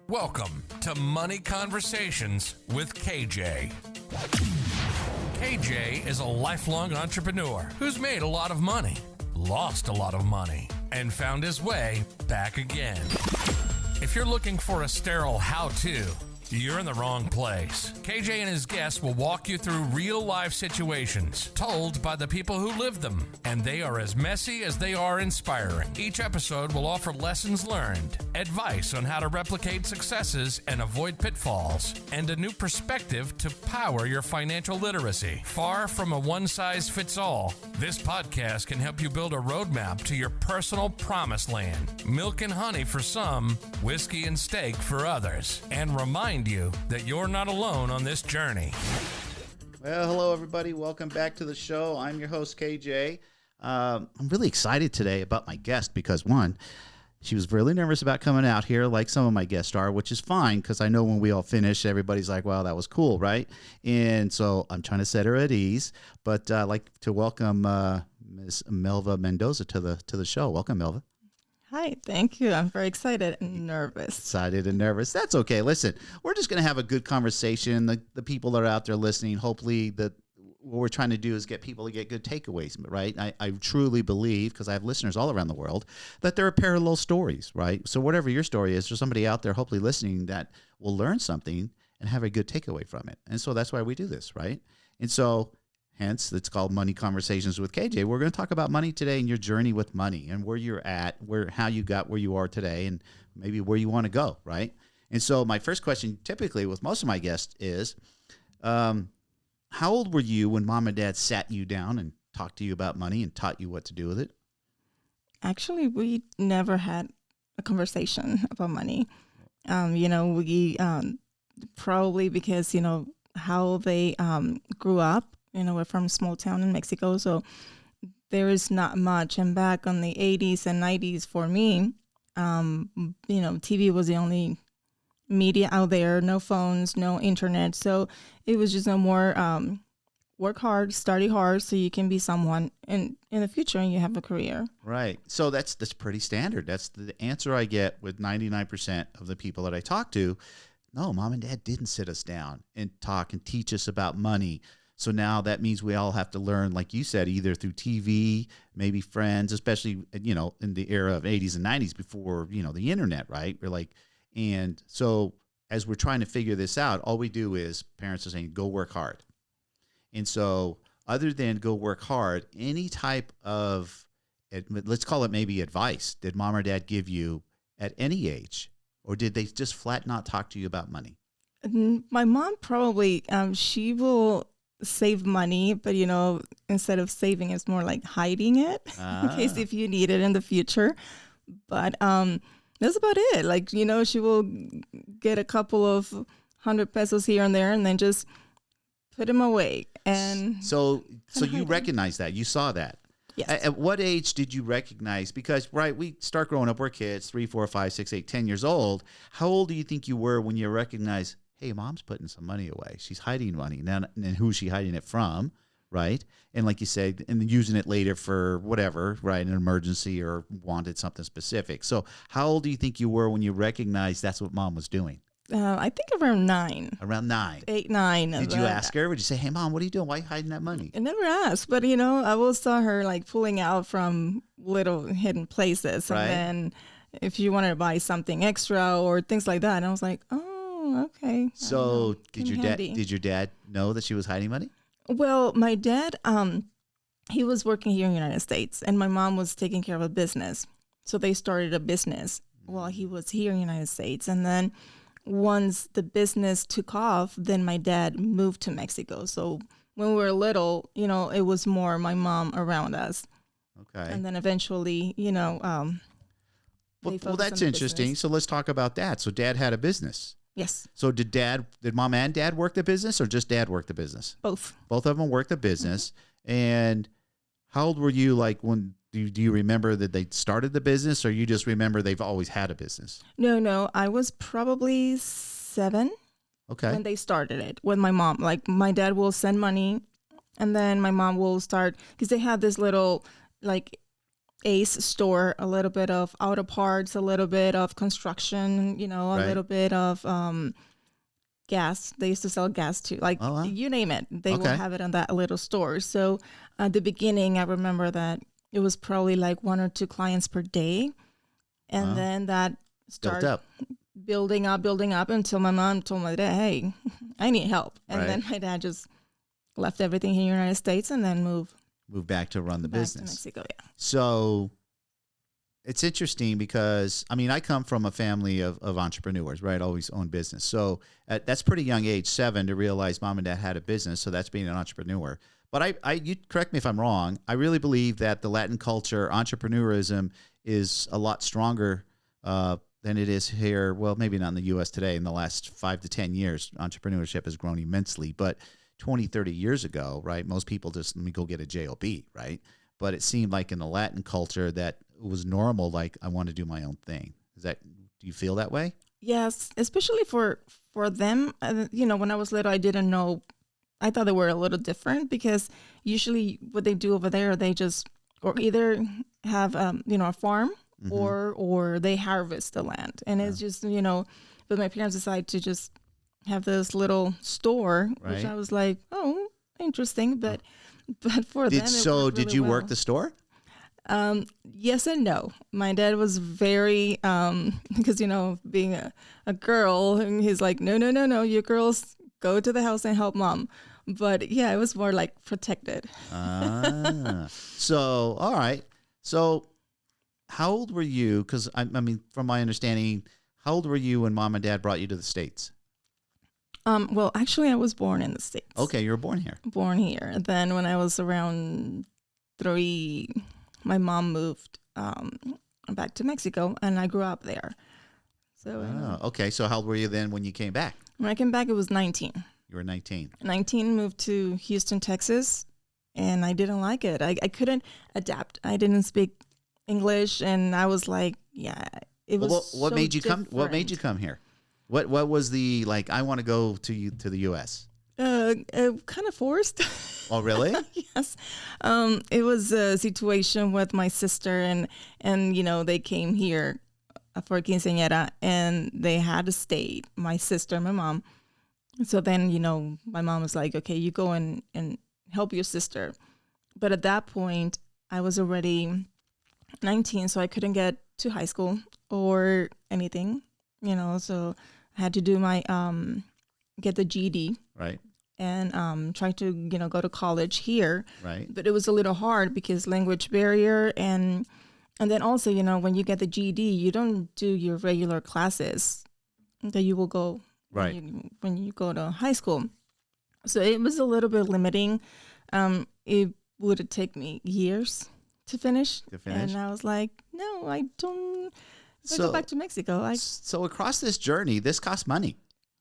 Welcome to Money Conversations with KJ. KJ is a lifelong entrepreneur who's made a lot of money, lost a lot of money, and found his way back again. If you're looking for a sterile how-to, you're in the wrong place. KJ and his guests will walk you through real-life situations told by the people who live them, and they are as messy as they are inspiring. Each episode will offer lessons learned, advice on how to replicate successes and avoid pitfalls, and a new perspective to power your financial literacy. Far from a one-size-fits-all, this podcast can help you build a roadmap to your personal promised land. Milk and honey for some, whiskey and steak for others, and remind you that you're not alone on this journey. Well, hello, everybody. Welcome back to the show. I'm your host, KJ. I'm really excited today about my guest because, one, she was really nervous about coming out here like some of my guests are, which is fine because I know when we all finish, everybody's like, wow, that was cool, right? And so I'm trying to set her at ease. But I'd like to welcome Ms. Melva Mendoza to the show. Welcome, Melva. Hi, thank you. I'm very excited and nervous. Excited and nervous. That's okay. Listen, we're just going to have a good conversation. The people that are out there listening, hopefully what we're trying to do is get people to get good takeaways, right? I truly believe, because I have listeners all around the world, that there are parallel stories, right? So whatever your story is, there's somebody out there hopefully listening that will learn something and have a good takeaway from it. And so that's why we do this, right? And so hence, it's called Money Conversations with KJ. We're going to talk about money today and your journey with money and where you're at, how you got where you are today, and maybe where you want to go, right? And so my first question, typically with most of my guests, is how old were you when mom and dad sat you down and talked to you about money and taught you what to do with it? Actually, we never had a conversation about money. We probably because, how they grew up. We're from a small town in Mexico, so there is not much. And back on the 80s and 90s for me, TV was the only media out there, no phones, no internet. So it was just no more work hard, study hard so you can be someone in the future and you have a career. Right. So that's pretty standard. That's the answer I get with 99% of the people that I talk to. No, mom and dad didn't sit us down and talk and teach us about money. So now that means we all have to learn, like you said, either through TV, maybe friends, especially, in the era of 80s and 90s before, the internet, right? And so as we're trying to figure this out, all we do is parents are saying, go work hard. And so other than go work hard, any type of, let's call it maybe advice, did mom or dad give you at any age? Or did they just flat not talk to you about money? My mom probably, she will save money, but instead of saving, it's more like hiding it in case if you need it in the future. But that's about it. She will get a couple of 100 pesos here and there and then just put them away. And so you recognize that, you saw that. Yes. At what age did you recognize? Because, right, we start growing up, we're kids, 3, 4, 5, 6, 8, 10 years old. How old do you think you were when you recognized, hey, mom's putting some money away. She's hiding money. Now, and who's she hiding it from, right? And like you said, and then using it later for whatever, right, an emergency or wanted something specific. So how old do you think you were when you recognized that's what mom was doing? I think around 9. Around 9. 8, 9. Did you ask her? Would you say, hey, mom, what are you doing? Why are you hiding that money? I never asked, but, I will saw her pulling out from little hidden places. Right. And then if she wanted to buy something extra or things like that, and I was like, oh, okay. So did your dad know that she was hiding money? Well, my dad, he was working here in the United States, and my mom was taking care of a business. So they started a business while he was here in the United States. And then once the business took off, then my dad moved to Mexico. So when we were little, it was more my mom around us. Okay. And then eventually, well, that's interesting. Business. So let's talk about that. So dad had a business. Yes. So did mom and dad work the business or just dad work the business? Both. Both of them worked the business. Mm-hmm. And how old were you when do you remember that they started the business or you just remember they've always had a business? No. I was probably 7 when they started it with my mom. My dad will send money and then my mom will start because they had this little Ace store, a little bit of auto parts, a little bit of construction, a Right. little bit of gas. They used to sell gas too, like Oh, wow. you name it. They will Okay. have it in that little store. So at the beginning, I remember that it was probably like 1 or 2 clients per day. And Wow. then that Built started up. building up until my mom told my dad, hey, I need help. And Right. then my dad just left everything here in the United States and then moved Move back to run the back business. to Mexico. Yeah. So it's interesting because, I mean, I come from a family of entrepreneurs, right? Always own business. So that's pretty young age, 7, to realize mom and dad had a business. So that's being an entrepreneur. But you correct me if I'm wrong. I really believe that the Latin culture, entrepreneurism, is a lot stronger than it is here. Well, maybe not in the U.S. today. In the last 5 to 10 years, entrepreneurship has grown immensely. But 20, 30 years ago, right, most people just, let me go get a job, right? But it seemed like in the Latin culture that it was normal, like, I want to do my own thing. Do you feel that way? Yes, especially for them. When I was little, I didn't know. I thought they were a little different because usually what they do over there, they just or either have a farm Mm-hmm. or they harvest the land, and it's just But my parents decided to just have this little store, which Right. I was like, oh, interesting, but for them, it worked Did really you well. work the store? Yes and no. My dad was very, because, being a girl, and he's like, no, you girls go to the house and help mom. But yeah, it was more like protected. So, all right. So, how old were you? Because, I mean, from my understanding, how old were you when mom and dad brought you to the States? Well, actually, I was born in the States. Okay, you were born here. Born here. Then when I was around 3, my mom moved back to Mexico, and I grew up there. So Okay. So, how old were you then when you came back? when I came back, it was 19. You were 19. 19, moved to Houston, Texas, and I didn't like it. I couldn't adapt. I didn't speak English, and I was like, yeah, it was. What so made you come? What made you different. come here? What was the, like, I want to go to the U.S.? Kind of forced. Oh, really? Yes. It was a situation with my sister, and they came here for quinceañera, and they had to stay. My sister and my mom. So then, my mom was like, okay, you go and help your sister. But at that point, I was already 19, so I couldn't get to high school or anything, so I had to do my, get the GED Right. and try to, go to college here. Right. But it was a little hard because language barrier and then also, when you get the GED, you don't do your regular classes that you will go Right. when you go to high school. So it was a little bit limiting. It would take me years to finish. And I was like, no, I don't. If I go back to Mexico, So across this journey, this cost money,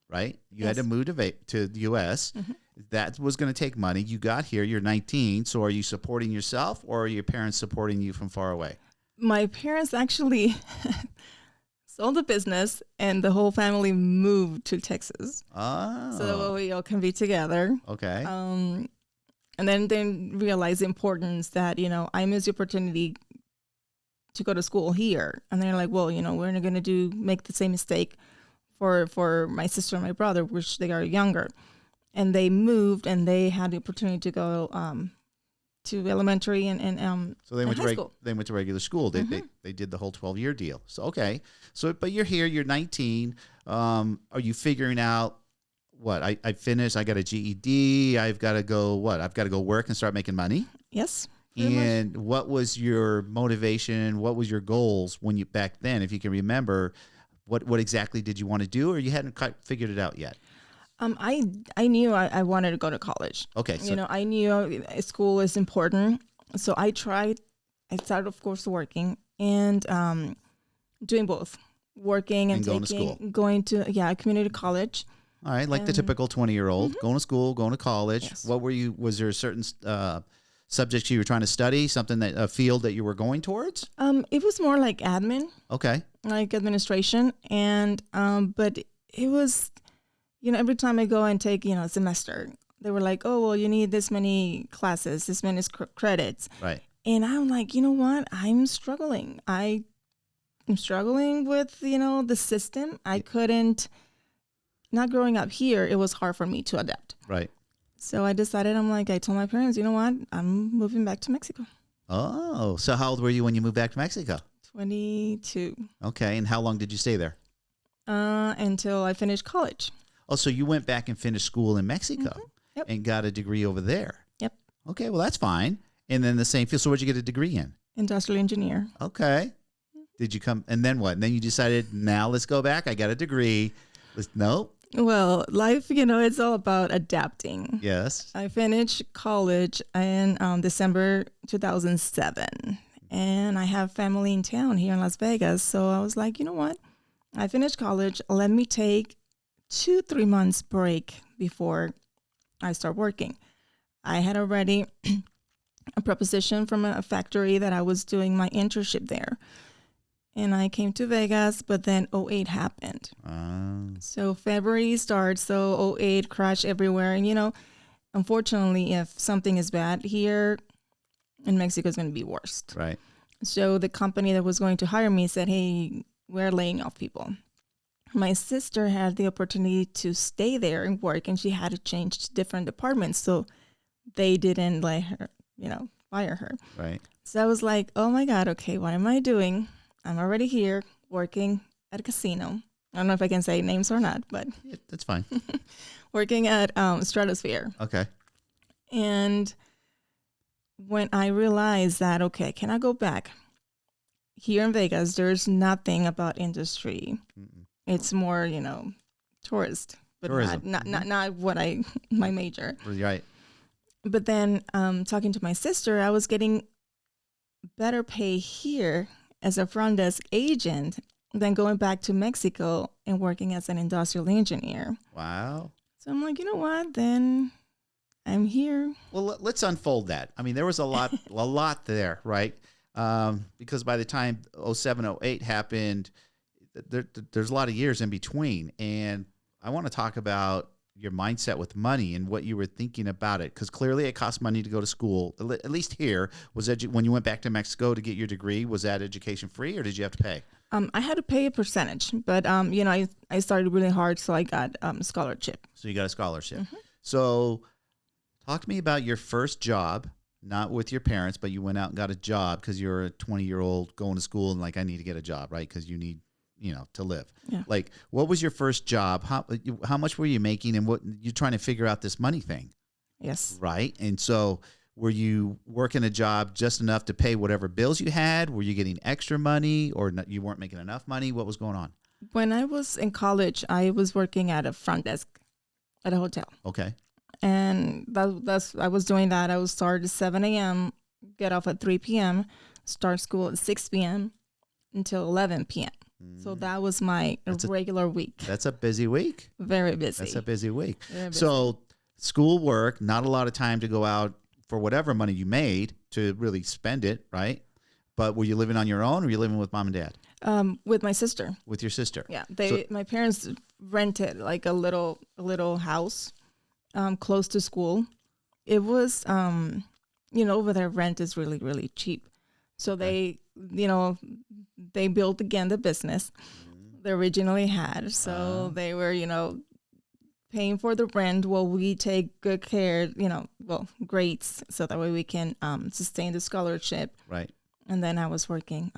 right? You had to move to the U.S. Mm-hmm. That was going to take money. You got here. You're 19. So are you supporting yourself, or are your parents supporting you from far away? My parents actually sold the business, and the whole family moved to Texas. Oh. So we all can be together. Okay. And then realize the importance that, I missed the opportunity to go to school here. And they're like, well, we're not going to make the same mistake for my sister and my brother, which they are younger. And they moved, and they had the opportunity to go to elementary and so they went high school. They went to regular school. They did the whole 12-year deal. So okay. So but you're here. You're 19. Are you figuring out what I finished? I got a GED. I've got to go. What? I've got to go work and start making money. Yes. And what was your motivation? What was your goals when you back then, if you can remember? What exactly did you want to do, or you hadn't quite figured it out yet? I knew I wanted to go to college. Okay, so I knew school is important, so I tried. I started, of course, working and doing both, working and going to school. going to community college. All right, like the typical 20-year-old, Mm-hmm. going to school, going to college. Yes. What were you? Was there a certain subjects you were trying to study? Something a field that you were going towards? It was more like admin, Okay. like administration, and but it was, every time I go and take a semester, they were like, oh well, you need this many classes, this many credits, Right. And I'm like, you know what? I'm struggling. I'm struggling with, the system. I couldn't, not growing up here, it was hard for me to adapt. Right. So I decided, I told my parents, you know what? I'm moving back to Mexico. Oh, so how old were you when you moved back to Mexico? 22. Okay. And how long did you stay there? Until I finished college. Oh, so you went back and finished school in Mexico Yep. and got a degree over there. Yep. Okay. Well, that's fine. And then the same field. So what'd you get a degree in? Industrial engineer. Okay. Did you come, and then what? And then you decided, now let's go back. I got a degree. Nope. Well, life, it's all about adapting. Yes. I finished college in December 2007, and I have family in town here in Las Vegas. So I was like, you know what? I finished college. Let me take 2-3 months break before I start working. I had already a proposition from a factory that I was doing my internship there. And I came to Vegas, but then '08 happened. So February starts, so '08 crash everywhere. And, unfortunately, if something is bad here in Mexico, it's going to be worse. Right. So the company that was going to hire me said, hey, we're laying off people. My sister had the opportunity to stay there and work, and she had to change to different departments. So they didn't let her, fire her. Right. So I was like, oh my God, okay, what am I doing? I'm already here working at a casino. I don't know if I can say names or not, but Yeah, that's fine. working at Stratosphere. Okay. And when I realized that, okay, can I go back? Here in Vegas, there's nothing about industry. Mm-mm. It's more, tourist, but Tourism. not what my major. Right. But then talking to my sister, I was getting better pay here as a front desk agent than going back to Mexico and working as an industrial engineer. Wow. So I'm like, you know what? Then I'm here. Well, let's unfold that. I mean, there was a lot there, right? Because by the time 07, 08 happened, there's a lot of years in between. And I want to talk about your mindset with money and what you were thinking about it. Because clearly it cost money to go to school, at least here. When you went back to Mexico to get your degree, was that education free or did you have to pay? I had to pay a percentage, but I started really hard, so I got a scholarship. So you got a scholarship. Mm-hmm. So talk to me about your first job, not with your parents, but you went out and got a job because you're a 20-year-old going to school and like, I need to get a job, right? Because you need, to live. Yeah. Like, what was your first job? How much were you making, and what you're trying to figure out this money thing? Yes. Right. And so were you working a job just enough to pay whatever bills you had? Were you getting extra money or you weren't making enough money? What was going on? When I was in college, I was working at a front desk at a hotel. Okay. And I was doing that. I would start at 7 a.m., get off at 3 p.m., start school at 6 p.m. until 11 p.m. So that was my regular week. That's a busy week. Very busy. That's a busy week. Very busy. So school work, not a lot of time to go out for whatever money you made to really spend it, right? But were you living on your own or were you living with mom and dad? With my sister. With your sister? Yeah. My parents rented like a little house close to school. It was, over there, rent is really, really cheap. So they built again the business they originally had. So they were, paying for the rent while we take good care, grades, so that way we can sustain the scholarship. Right. And then I was working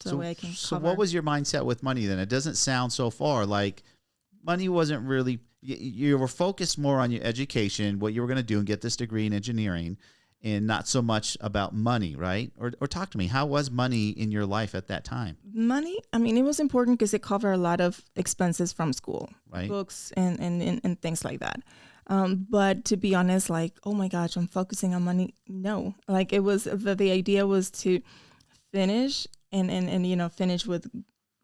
so that way I can cover. So what was your mindset with money then? It doesn't sound so far like money wasn't really, you were focused more on your education, what you were going to do and get this degree in engineering, and not so much about money, right? Or talk to me. How was money in your life at that time? Money, it was important because it covered a lot of expenses from school, right? Books and things like that. But to be honest, like, oh my gosh, I'm focusing on money. No, like it was, the idea was to finish and finish with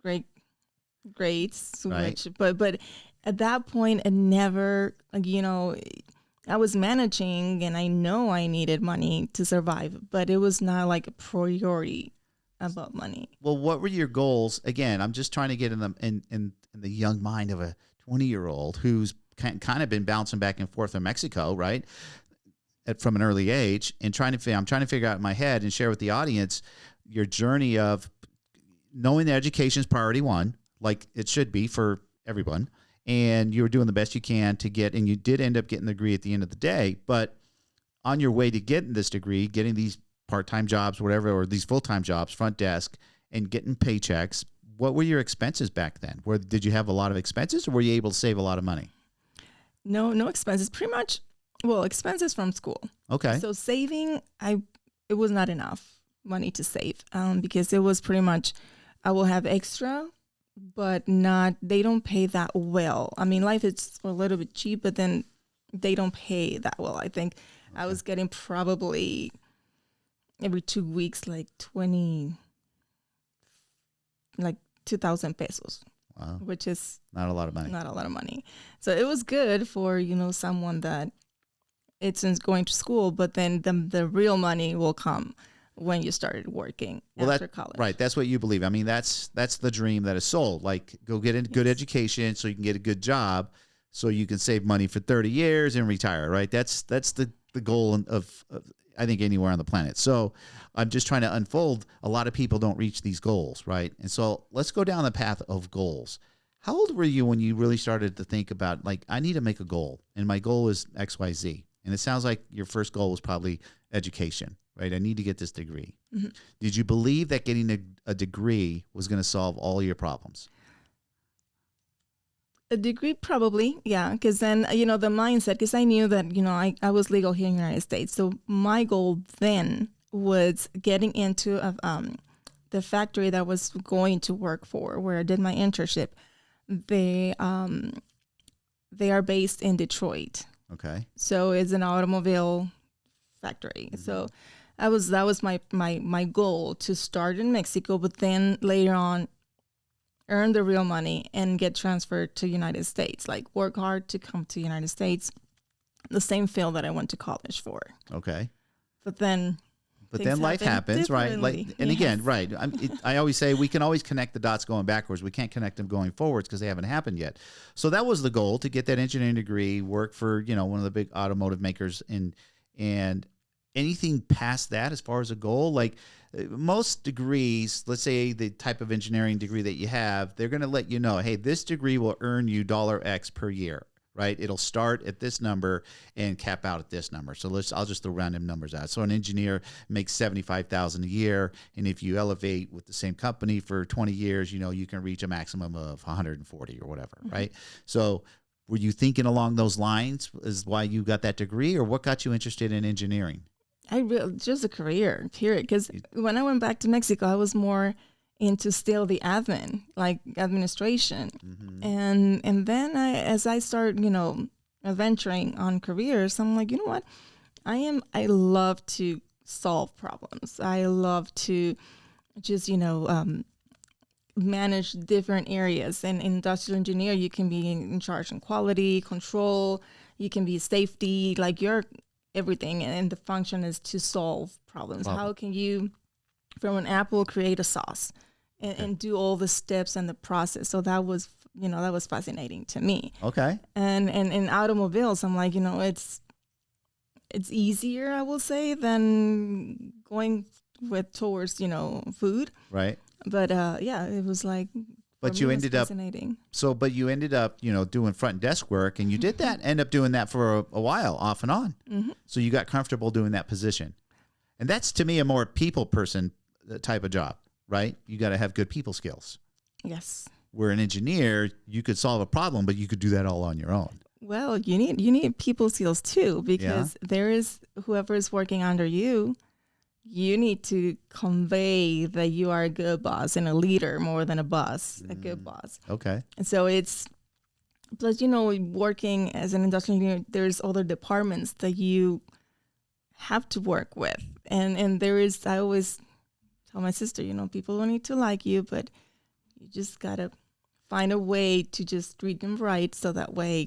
great grades. Right. But at that point, it never, I was managing and I know I needed money to survive, but it was not like a priority about money. Well, what were your goals? Again, I'm just trying to get in the young mind of a 20-year-old who's kind of been bouncing back and forth in Mexico, right? from an early age, and I'm trying to figure out in my head and share with the audience your journey of knowing that education is priority one, like it should be for everyone, and you were doing the best you can to get, and you did end up getting the degree at the end of the day. But on your way to getting this degree, getting these part-time jobs, whatever, or these full-time jobs, front desk, and getting paychecks, what were your expenses back then? Did you have a lot of expenses, or were you able to save a lot of money? No expenses. Pretty much, well, expenses from school. Okay. So saving, it was not enough money to save, because it was pretty much, I will have extra, but they don't pay that well. I mean, life is a little bit cheap, but then they don't pay that well. I think I was getting probably every 2 weeks, like 2,000 pesos. Wow. Which is not a lot of money. Not a lot of money. So it was good for, someone that it's going to school, but then the real money will come when you started working after college. Right. That's what you believe. I mean, that's the dream that is sold. Like, go get a good education so you can get a good job so you can save money for 30 years and retire, right? That's the goal of I think anywhere on the planet. So I'm just trying to unfold. A lot of people don't reach these goals, right? And so let's go down the path of goals. How old were you when you really started to think about, like, I need to make a goal, and my goal is XYZ? And it sounds like your first goal was probably education, right? I need to get this degree. Mm-hmm. Did you believe that getting a degree was going to solve all your problems? A degree, probably, yeah. Because then, the mindset, because I knew that, I was legal here in the United States. So my goal then was getting into the factory that I was going to work for, where I did my internship. They are based in Detroit. Okay. So it's an automobile factory. Mm-hmm. So that was my goal, to start in Mexico, but then later on earn the real money and get transferred to United States, like work hard to come to United States, the same field that I went to college for. Okay. But then life happens, right? Yes. Again, right. I always say we can always connect the dots going backwards. We can't connect them going forwards because they haven't happened yet. So that was the goal, to get that engineering degree, work for, one of the big automotive makers, and anything past that as far as a goal, like most degrees, let's say the type of engineering degree that you have, they're going to let you know, hey, this degree will earn you $X per year. Right, it'll start at this number and cap out at this number. So I'll just throw random numbers out. So an engineer makes $75,000 a year, and if you elevate with the same company for 20 years, you can reach a maximum of 140 or whatever. Mm-hmm. Right. So were you thinking along those lines? Is why you got that degree, or what got you interested in engineering? Just a career, period. Because when I went back to Mexico, I was more into still the admin, like administration. Mm-hmm. And then as I start, adventuring on careers, I'm like, you know what? I love to solve problems. I love to just, manage different areas. And industrial engineer, you can be in charge in quality control, you can be safety, like you're everything. And the function is to solve problems. Wow. How can you, from an apple, create a sauce? And do all the steps and the process. So that was fascinating to me. Okay. And in automobiles, I'm like, it's easier, I will say, than going towards food. Right. But it was like. But you ended up. But you ended up, doing front desk work, and you did that. End up doing that for a while, off and on. Mm-hmm. So you got comfortable doing that position, and that's, to me, a more people person type of job. Right? You got to have good people skills. Yes. Where an engineer, you could solve a problem, but you could do that all on your own. Well, you need people skills too, because there is whoever is working under you. You need to convey that you are a good boss and a leader more than a boss, a good boss. Okay. And so it's, plus, working as an industrial engineer, there's other departments that you have to work with. And there is, I always tell my sister, people don't need to like you, but you just got to find a way to just treat them right, so that way.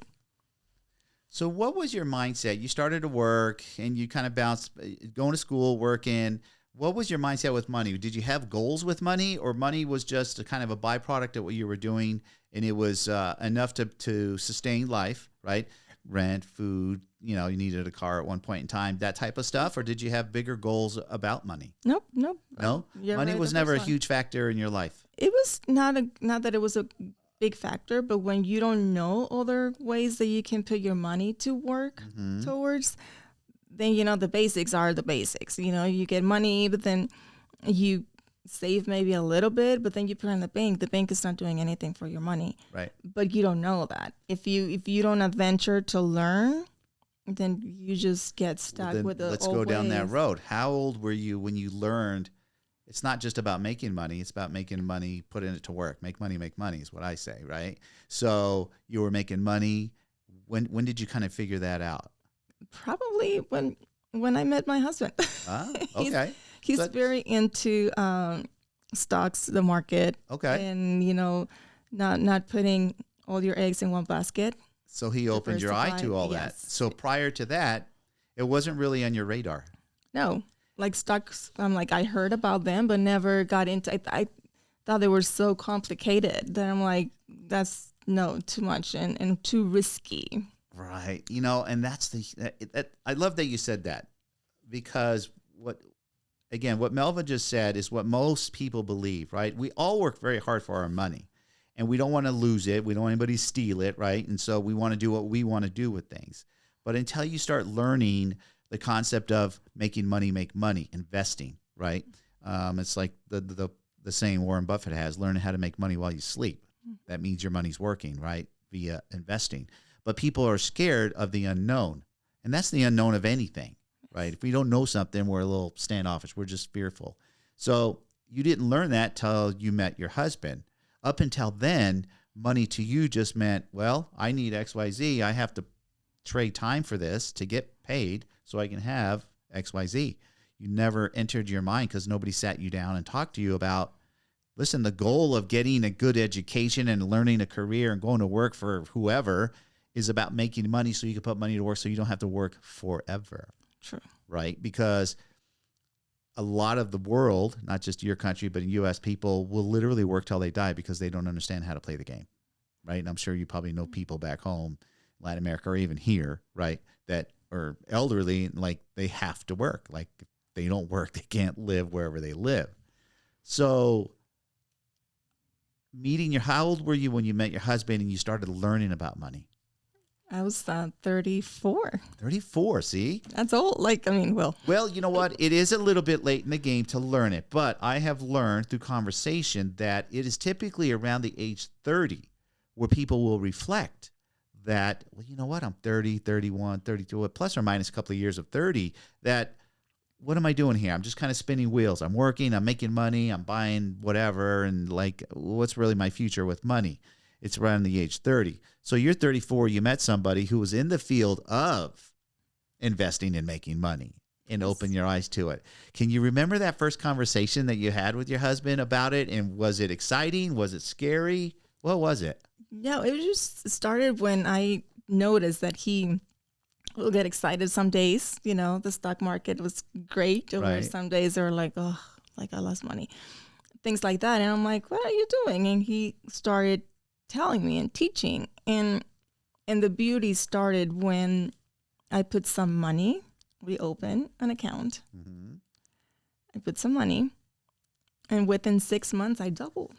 So what was your mindset? You started to work and you kind of bounced, going to school, working. What was your mindset with money? Did you have goals with money, or money was just a kind of a byproduct of what you were doing, and it was enough to sustain life, right? rent, food, you needed a car at one point in time, that type of stuff? Or did you have bigger goals about money? Nope. No? You're Money right was the never a first time. huge factor in your life. It was not that it was a big factor, but when you don't know other ways that you can put your money to work towards, then the basics are the basics. You get money, but then you save maybe a little bit, but then you put it in the bank. The bank is not doing anything for your money. Right. But you don't know that. If you don't adventure to learn, then you just get stuck with the let's old go down that ways. road. How old were you when you learned it's not just about making money, it's about making money, putting it to work. Make money is what I say, right? So you were making money. When did you kind of figure that out? Probably when I met my husband. Ah, okay. He's So- very into stocks, the market, Okay. and not putting all your eggs in one basket. So he opened your eye to all that. Yes. So prior to that, it wasn't really on your radar. No, like stocks. I'm like, I heard about them, but never got into. I thought they were so complicated that I'm like, that's too much and too risky. Right. And that's I love that you said that, because what Melva just said is what most people believe, right? We all work very hard for our money, and we don't want to lose it. We don't want anybody to steal it, right? And so we want to do what we want to do with things. But until you start learning the concept of making money, make money, investing, right? It's like the saying Warren Buffett has, learn how to make money while you sleep. That means your money's working, right? Via investing. But people are scared of the unknown. And that's the unknown of anything, right? If we don't know something, we're a little standoffish. We're just fearful. So you didn't learn that till you met your husband. Up until then, money to you just meant, well, I need XYZ. I have to trade time for this to get paid so I can have XYZ. You never entered your mind because nobody sat you down and talked to you about, listen, the goal of getting a good education and learning a career and going to work for whoever is about making money so you can put money to work so you don't have to work forever. True. Right? Because a lot of the world, not just your country, but in U.S., people will literally work till they die because they don't understand how to play the game. Right? And I'm sure you probably know people back home, Latin America, or even here, right, that are elderly, like they have to work. Like if they don't work, they can't live wherever they live. So how old were you when you met your husband and you started learning about money? I was 34. 34, see? That's old. Well, you know what? It is a little bit late in the game to learn it, but I have learned through conversation that it is typically around the age 30 where people will reflect that, well, you know what? I'm 30, 31, 32, plus or minus a couple of years of 30, that what am I doing here? I'm just kind of spinning wheels. I'm working, I'm making money, I'm buying whatever, and like, what's really my future with money? It's around the age 30. So you're 34, you met somebody who was in the field of investing and making money and open your eyes to it. Can you remember that first conversation that you had with your husband about it? And was it exciting? Was it scary? What was it? No, it just started when I noticed that he will get excited some days. The stock market was great. Or Right. some days they were like, oh, like I lost money. Things like that. And I'm like, what are you doing? And he started telling me and teaching. And the beauty started when I put some money. We opened an account. Mm-hmm. I put some money. And within 6 months, I doubled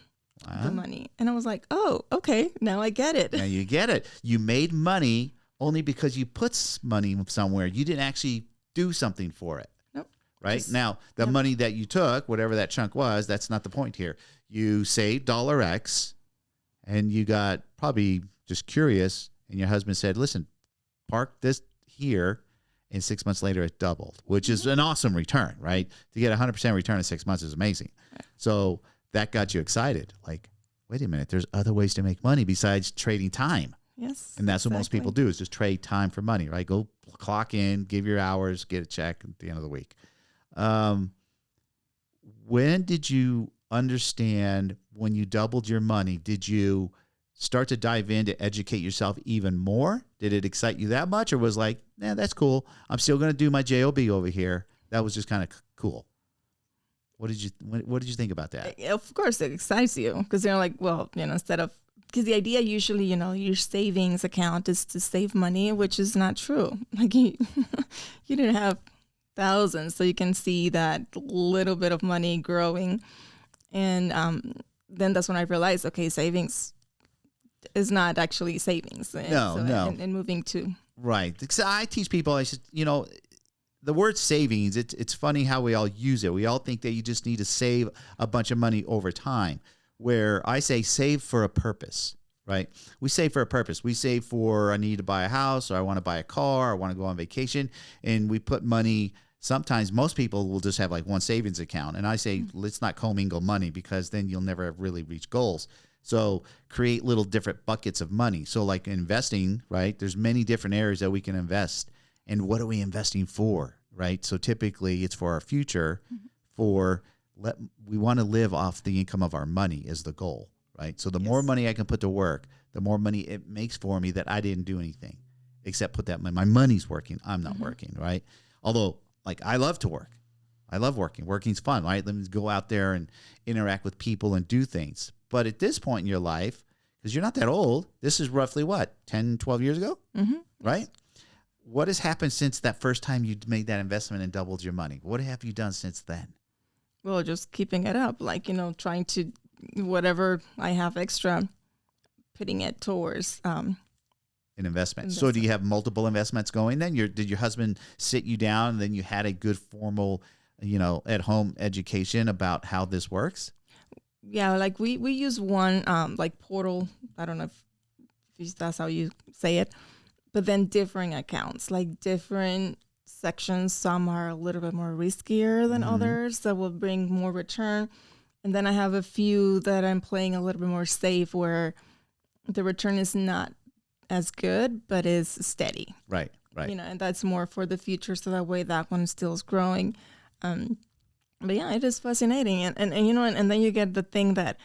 the money. And I was like, oh, okay, now I get it. Now you get it. You made money only because you put money somewhere. You didn't actually do something for it. Nope. Right? Just- Now, the money that you took, whatever that chunk was, that's not the point here. You saved $X and you got probably just curious, and your husband said, listen, park this here, and 6 months later it doubled, which is an awesome return, right? To get 100% return in 6 months is amazing. So that got you excited. Like, wait a minute, there's other ways to make money besides trading time. Yes. And that's what most exactly. people do, is just trade time for money, right? Go clock in, give your hours, get a check at the end of the week. When did you understand, when you doubled your money, did you start to dive in to educate yourself even more? Did it excite you that much, or was like, that's cool, I'm still going to do my JOB over here? That was just kind of cool. What did you think about that? Of course, it excites you because they're like, well, instead of because the idea usually, your savings account is to save money, which is not true. Like you, you didn't have thousands, so you can see that little bit of money growing. And then that's when I realized, okay, savings is not actually savings. And No. And moving to. Right. Because I teach people, I said, the word savings, it's funny how we all use it. We all think that you just need to save a bunch of money over time, where I say save for a purpose, right? We save for a purpose. We save for I need to buy a house, or I want to buy a car, or I want to go on vacation. And we put money, sometimes most people will just have like one savings account. And I say, let's not commingle money, because then you'll never really reach goals. So create little different buckets of money. So like investing, right? There's many different areas that we can invest. And what are we investing for, right? So typically it's for our future, we want to live off the income of our money is the goal, right? So the more money I can put to work, the more money it makes for me that I didn't do anything except put that money. My money's working. I'm not working, right? Although, like, I love to work. I love working. Working's fun, right? Let me go out there and interact with people and do things. But at this point in your life, because you're not that old, this is roughly what, 10, 12 years ago, right? What has happened since that first time you made that investment and doubled your money? What have you done since then? Well, just keeping it up, like, trying to, whatever I have extra, putting it towards an investment. So do you have multiple investments going then? Did your husband sit you down and then you had a good formal, at-home education about how this works? Yeah, like we use one like portal. I don't know if that's how you say it, but then different accounts, like different sections. Some are a little bit more riskier than others that will bring more return. And then I have a few that I'm playing a little bit more safe, where the return is not as good, but is steady. Right. And that's more for the future. So that way that one still is growing. But yeah, it is fascinating. And then you get the thing that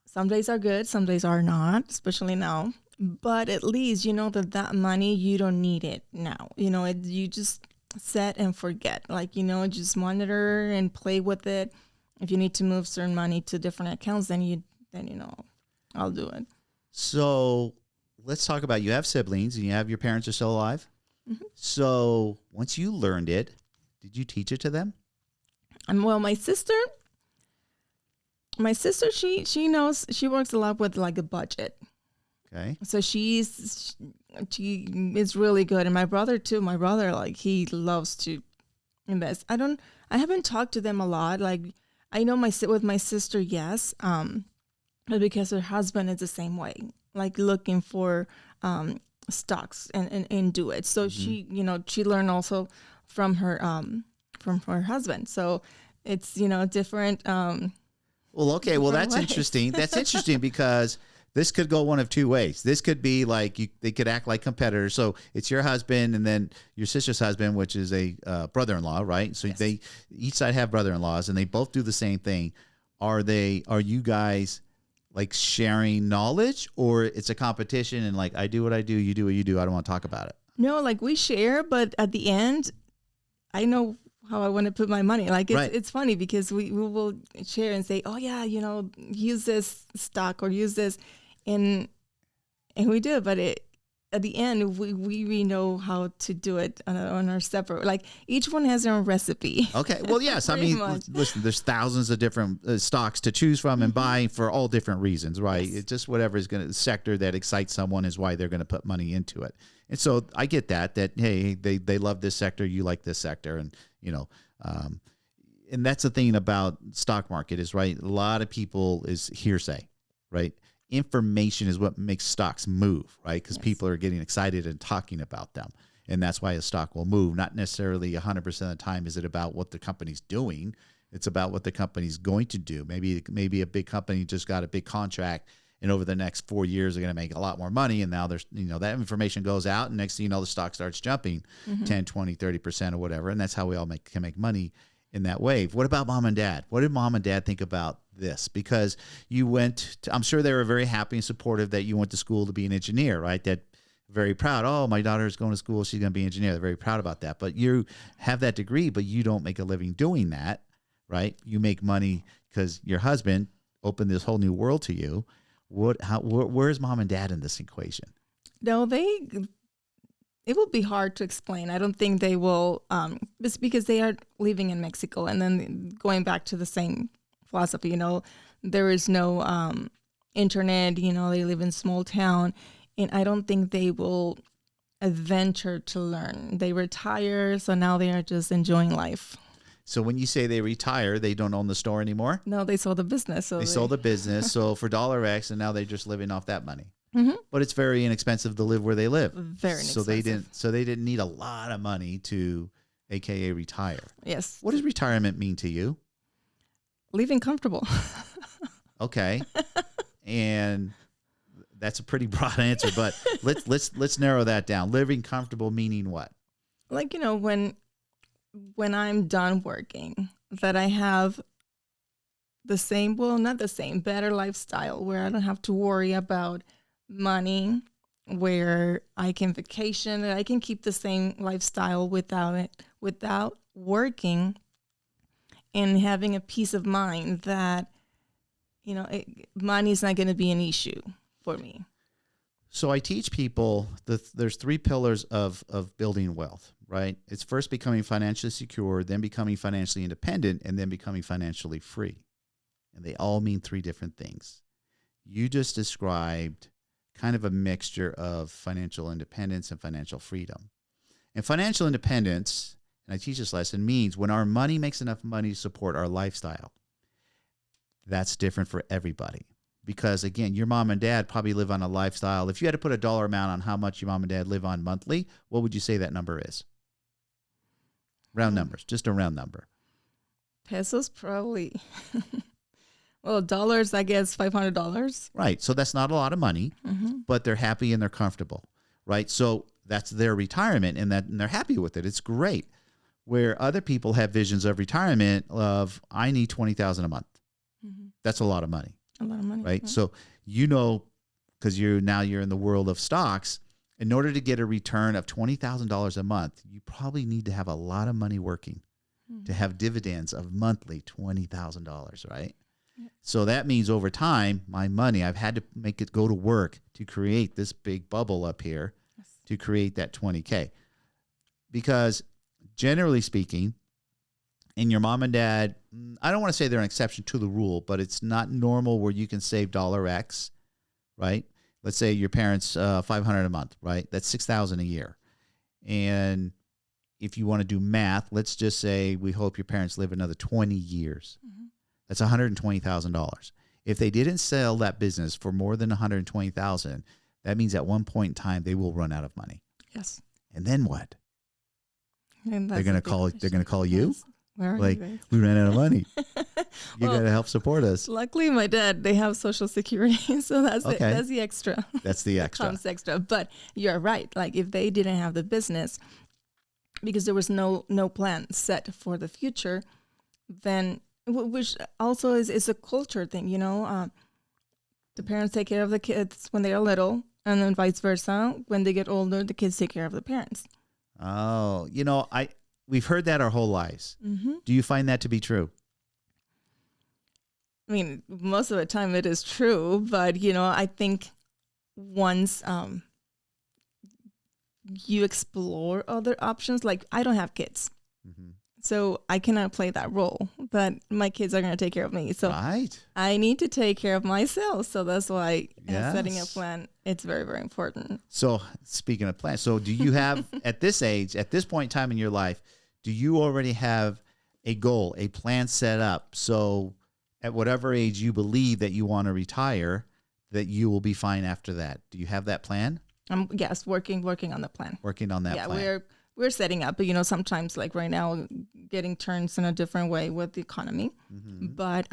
some days are good, some days are not, especially now. But at least you know that money, you don't need it now. You just set and forget. Like, just monitor and play with it. If you need to move certain money to different accounts, then I'll do it. So let's talk about, you have siblings and you have your parents are still alive. So once you learned it, did you teach it to them? Well, my sister, she knows, she works a lot with like a budget. Okay. So she is really good. And my brother too. My brother, like, he loves to invest. I haven't talked to them a lot. Like, I know with my sister, yes. But because her husband is the same way, like looking for stocks and do it. So she learned also from her husband. So it's, different. Well, okay. Well, that's interesting. That's interesting because this could go one of two ways. This could be like they could act like competitors. So it's your husband and then your sister's husband, which is a brother-in-law, right? So they each side have brother-in-laws and they both do the same thing. Are you guys like sharing knowledge, or it's a competition and like I do what I do, you do what you do, I don't want to talk about it? No, like we share, but at the end, I know how I want to put my money. Like it's funny because we will share and say, oh yeah, use this stock or use this, and we do it. But at the end, we know how to do it on our separate. Like each one has their own recipe. Okay. Well, yes. I mean, listen, there's thousands of different stocks to choose from and buy for all different reasons, right? Yes. It's just whatever is the sector that excites someone is why they're going to put money into it. And so I get that hey, they love this sector, you like this sector, and and that's the thing about stock market is, right, a lot of people is hearsay, right? Information is what makes stocks move, right? Because people are getting excited and talking about them. And that's why a stock will move. Not necessarily 100% of the time is it about what the company's doing. It's about what the company's going to do. Maybe a big company just got a big contract and over the next 4 years they're going to make a lot more money. And now there's, that information goes out and next thing you know, the stock starts jumping 10, 20, 30% or whatever. And that's how we all can make money in that wave. What about mom and dad? What did mom and dad think about this? Because I'm sure they were very happy and supportive that you went to school to be an engineer, right? That very proud. Oh, my daughter's going to school. She's going to be an engineer. They're very proud about that. But you have that degree, but you don't make a living doing that, right? You make money because your husband opened this whole new world to you. Where's mom and dad in this equation? No, it will be hard to explain. I don't think they will, it's because they are living in Mexico and then going back to the same philosophy, there is no internet, they live in a small town, and I don't think they will adventure to learn. They retire, so now they are just enjoying life. So when you say they retire, they don't own the store anymore? No, they sold the business. So they sold the business, so for $X, and now they're just living off that money. Mm-hmm. But it's very inexpensive to live where they live. Very inexpensive. So they didn't need a lot of money to, AKA, retire. Yes. What does retirement mean to you? Living comfortable. Okay. And that's a pretty broad answer, but let's narrow that down. Living comfortable meaning what? Like, when I'm done working, that I have the same, well, not the same, better lifestyle where I don't have to worry about money, where I can vacation, I can keep the same lifestyle without working, and having a peace of mind that, money is not going to be an issue for me. So I teach people there's 3 pillars of building wealth, right? It's first becoming financially secure, then becoming financially independent, and then becoming financially free. And they all mean 3 different things. You just described kind of a mixture of financial independence and financial freedom. And financial independence, and I teach this lesson, means when our money makes enough money to support our lifestyle. That's different for everybody. Because, again, your mom and dad probably live on a lifestyle. If you had to put a dollar amount on how much your mom and dad live on monthly, what would you say that number is? Round numbers, just a round number. Pesos, probably. Well, dollars, I guess $500. Right. So that's not a lot of money, but they're happy and they're comfortable, right? So that's their retirement, and they're happy with it. It's great. Where other people have visions of retirement of, I need $20,000 a month. Mm-hmm. That's a lot of money. A lot of money. Right. So, because you're in the world of stocks, in order to get a return of $20,000 a month, you probably need to have a lot of money working to have dividends of monthly $20,000, right? Yeah. So that means over time, my money, I've had to make it go to work to create this big bubble up here to create that 20K. Because generally speaking, and your mom and dad, I don't want to say they're an exception to the rule, but it's not normal where you can save $X, right? Let's say your parents $500 a month, right? That's $6,000 a year. And if you want to do math, let's just say we hope your parents live another 20 years. Mm-hmm. That's $120,000. If they didn't sell that business for more than $120,000, that means at one point in time they will run out of money. Yes. And then what? And they're going to call. They're going to call you. Yes. Where are like, you guys? We ran out of money. You got to help support us. Luckily, my dad, they have Social Security, so that's the extra. That's the extra. Comes extra. But you're right. Like, if they didn't have the business, because there was no plan set for the future, then, which also is a culture thing, the parents take care of the kids when they are little, and then vice versa. When they get older, the kids take care of the parents. Oh, we've heard that our whole lives. Mm-hmm. Do you find that to be true? I mean, most of the time it is true, but, I think once you explore other options, like I don't have kids, so I cannot play that role, that my kids are going to take care of me. So I need to take care of myself. So that's why setting a plan, it's very, very important. So speaking of plans, so do you have, at this age, at this point in time in your life, do you already have a goal, a plan set up? So at whatever age you believe that you want to retire, that you will be fine after that. Do you have that plan? Yes, working on the plan. Working on that plan. Yeah, we're setting up, but sometimes like right now, getting turns in a different way with the economy. Mm-hmm. But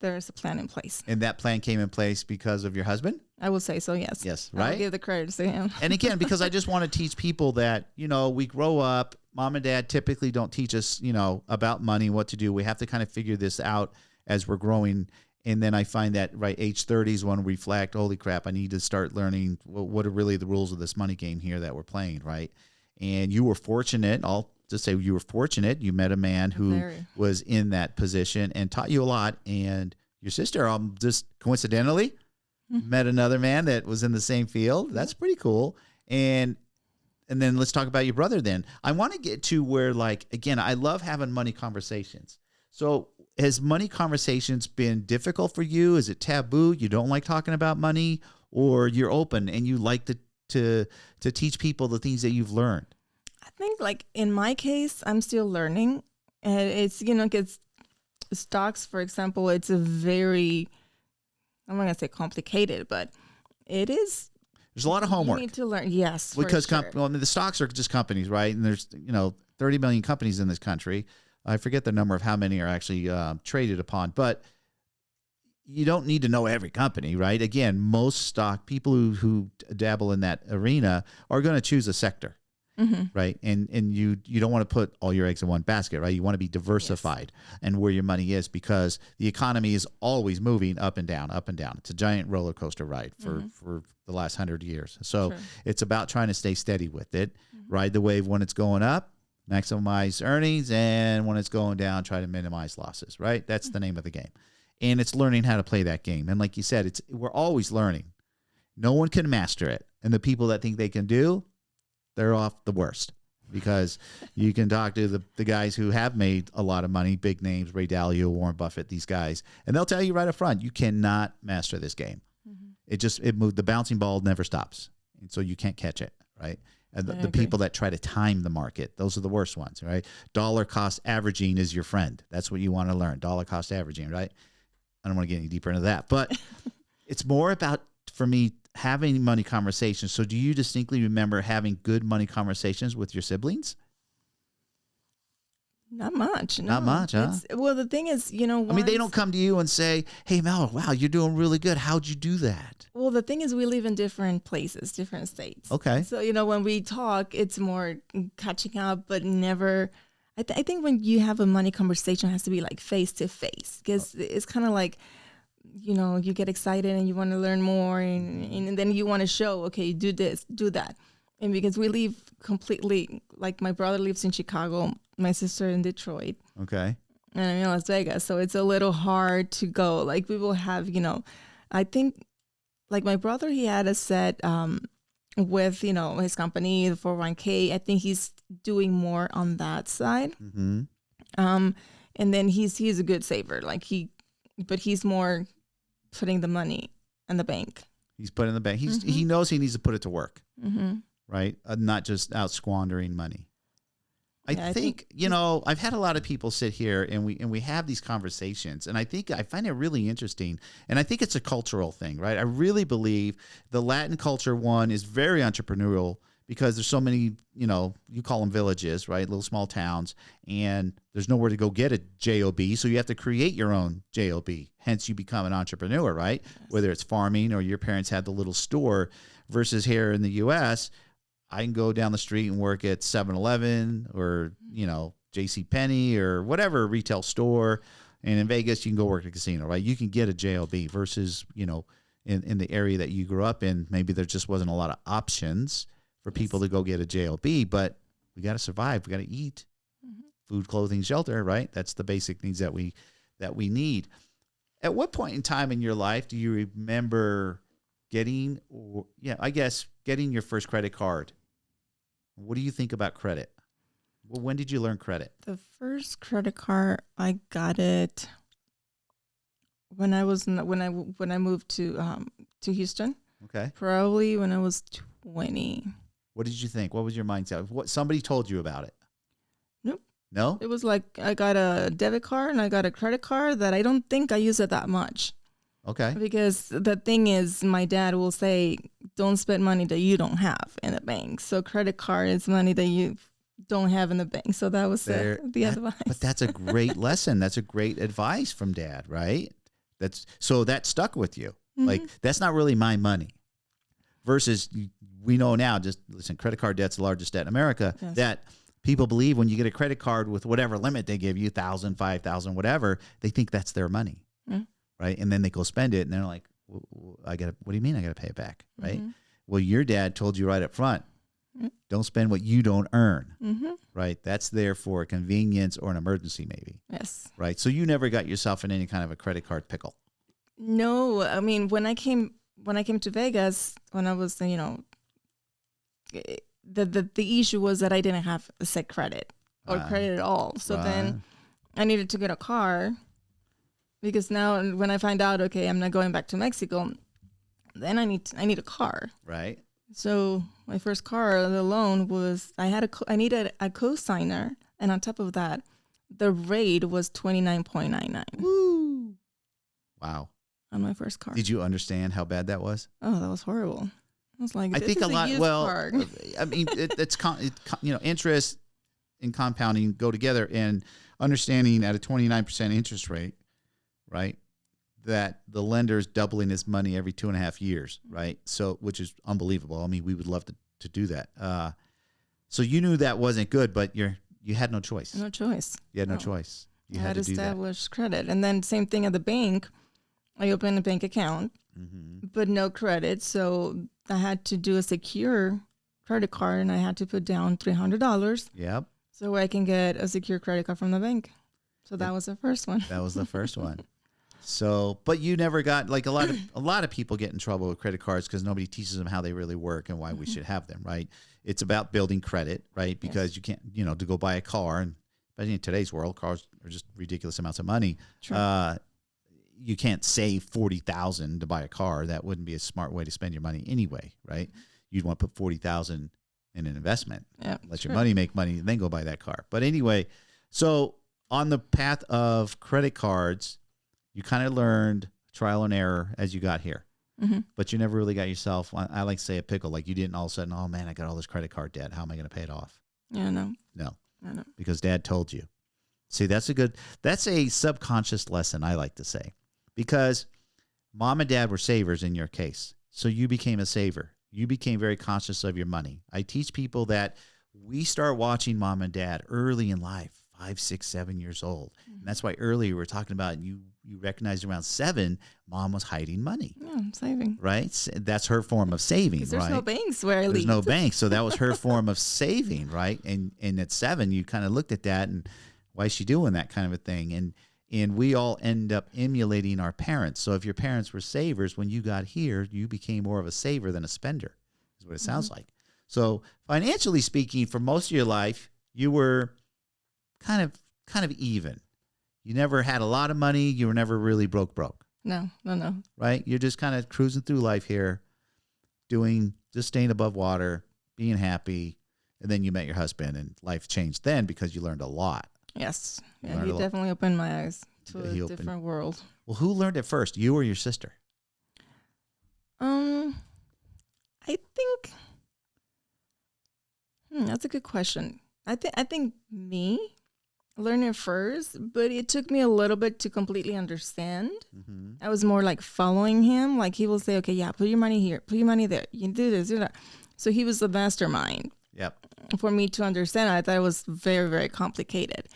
there is a plan in place. And that plan came in place because of your husband? I would say so, yes. Yes, right? I'll give the credit to him. And again, because I just want to teach people that, we grow up, mom and dad typically don't teach us, about money, what to do. We have to kind of figure this out as we're growing. And then I find that age 30 is when we reflect, holy crap, I need to start learning what are really the rules of this money game here that we're playing, right? And you were fortunate, I'll just say you were fortunate. You met a man who was in that position and taught you a lot. And your sister, just coincidentally, met another man that was in the same field. That's pretty cool. And then let's talk about your brother then. I want to get to where, like, again, I love having money conversations. So has money conversations been difficult for you? Is it taboo? You don't like talking about money, or you're open and you like to teach people the things that you've learned? I think, like, in my case, I'm still learning. And it's, it's stocks, for example, it's a very, I'm not going to say complicated, but it is. There's a lot of homework. You need to learn. Yes. Because sure. the stocks are just companies, right? And there's, 30 million companies in this country. I forget the number of how many are actually traded upon, but you don't need to know every company, right? Again, most stock people who dabble in that arena are going to choose a sector. Mm-hmm. Right. And you don't want to put all your eggs in one basket, right? You want to be diversified and where your money is, because the economy is always moving up and down, up and down. It's a giant roller coaster ride for the last 100 years. So it's about trying to stay steady with it, ride the wave when it's going up, maximize earnings, and when it's going down, try to minimize losses, right? That's the name of the game. And it's learning how to play that game. And like you said, we're always learning. No one can master it. And the people that think they can do, they're off the worst, because you can talk to the guys who have made a lot of money, big names, Ray Dalio, Warren Buffett, these guys, and they'll tell you right up front, you cannot master this game. Mm-hmm. It moved. The bouncing ball never stops, and so you can't catch it, right? And the people that try to time the market, those are the worst ones, right? Dollar cost averaging is your friend. That's what you want to learn, dollar cost averaging, right? I don't want to get any deeper into that, but it's more about, for me, having money conversations. So do you distinctly remember having good money conversations with your siblings? Not much. No. Not much, huh? Well, the thing is, they don't come to you and say, hey, Mel, wow, you're doing really good. How'd you do that? Well, the thing is, we live in different places, different states. Okay. So, when we talk, it's more catching up, but never. I think when you have a money conversation, it has to be like face to face, because it's kind of like, you get excited and you want to learn more, and then you want to show, okay, do this, do that. And because we live completely, like, my brother lives in Chicago, my sister in Detroit. Okay. And I'm in Las Vegas. So it's a little hard to go. Like, we will have, I think, like, my brother, he had a set with, his company, the 401k. I think he's doing more on that side. Mm-hmm. And then he's a good saver. But he's more putting the money in the bank. He's putting in the bank. He knows he needs to put it to work, right? Not just out squandering money. I think I've had a lot of people sit here and we have these conversations, and I find it really interesting, and I think it's a cultural thing, right? I really believe the Latin culture is very entrepreneurial, because there's so many, you call them villages, right? Little small towns, and there's nowhere to go get a job, so you have to create your own job. Hence, you become an entrepreneur, right? Yes. Whether it's farming or your parents had the little store, versus here in the U.S., I can go down the street and work at 7-Eleven or, JCPenney or whatever retail store. And in Vegas, you can go work at a casino, right? You can get a job versus, in the area that you grew up in, maybe there just wasn't a lot of options for people to go get a job, but we got to survive. We got to eat, food, clothing, shelter, right? That's the basic needs that we need. At what point in time in your life do you remember getting your first credit card? What do you think about credit? Well, when did you learn credit? The first credit card, I got it when I moved to Houston. Okay. Probably when I was 20. What did you think? What was your mindset? What somebody told you about it? Nope. No? It was like I got a debit card and I got a credit card that I don't think I use it that much. Okay. Because the thing is, my dad will say, don't spend money that you don't have in the bank. So credit card is money that you don't have in the bank. So that was the advice. But that's a great lesson. That's a great advice from Dad, right? That stuck with you. Mm-hmm. Like, that's not really my money. Versus, we know now, just listen, credit card debt's the largest debt in America, yes. That people believe when you get a credit card with whatever limit they give you, $1,000, $5,000, whatever, they think that's their money. Mm-hmm. Right. And then they go spend it and they're like, what do you mean I got to pay it back? Right. Mm-hmm. Well, your dad told you right up front, don't spend what you don't earn. Mm-hmm. Right. That's there for convenience or an emergency, maybe. Yes. Right. So you never got yourself in any kind of a credit card pickle. No. I mean, when I came when I came to Vegas, when I was, the issue was that I didn't have a set credit or credit at all. So then I needed to get a car, because now when I find out, okay, I'm not going back to Mexico, then I need a car. Right. So my first car, the loan was, I needed a co-signer, and on top of that, the rate was 29.99. Woo! Wow. On my first car. Did you understand how bad that was? Oh, that was horrible. I was like, I think a lot. Well, car. I mean, interest and compounding go together, and understanding at a 29% interest rate, right? That the lender is doubling his money every 2.5 years, right? So, which is unbelievable. I mean, we would love to do that. So you knew that wasn't good, but you had no choice. No choice. You had no choice. You had to do that. Establish credit, and then same thing at the bank. I opened a bank account, but no credit, so I had to do a secure credit card, and I had to put down $300. Yep. So I can get a secure credit card from the bank. So that was the first one. That was the first one. So, but you never got, like, a lot of people get in trouble with credit cards because nobody teaches them how they really work and why we should have them, right? It's about building credit, right? Because you can't, to go buy a car, and especially in today's world, cars are just ridiculous amounts of money. True. You can't save $40,000 to buy a car. That wouldn't be a smart way to spend your money anyway, right? You'd want to put $40,000 in an investment. Yeah, let your money make money, and then go buy that car. But anyway, so on the path of credit cards, you kind of learned trial and error as you got here. But you never really got yourself, I like to say, a pickle. Like, you didn't all of a sudden, oh man, I got all this credit card debt. How am I going to pay it off? Yeah, no. No. I know. Because Dad told you. See, that's a subconscious lesson, I like to say. Because Mom and Dad were savers in your case. So you became a saver. You became very conscious of your money. I teach people that we start watching Mom and Dad early in life, 5, 6, 7 years old. And that's why earlier we were talking about you recognized around 7, Mom was hiding money. Yeah, I'm saving. Right? That's her form of saving, right? There's no banks where I live. There's no banks. So that was her form of saving, right? And at 7, you kind of looked at that and why is she doing that kind of a thing? And we all end up emulating our parents. So if your parents were savers, when you got here, you became more of a saver than a spender, is what it sounds like. So financially speaking, for most of your life, you were kind of even. You never had a lot of money. You were never really broke. No. Right? You're just kind of cruising through life here, just staying above water, being happy. And then you met your husband, and life changed then because you learned a lot. Yes. Yeah, he definitely opened my eyes to a different world. Well, who learned it first, you or your sister? I think that's a good question. I think me learned it first, but it took me a little bit to completely understand. I was more like following him. Like, he will say, okay, yeah, put your money here, put your money there. You do this, do that. So he was the mastermind. Yep. For me to understand, I thought it was very, very complicated.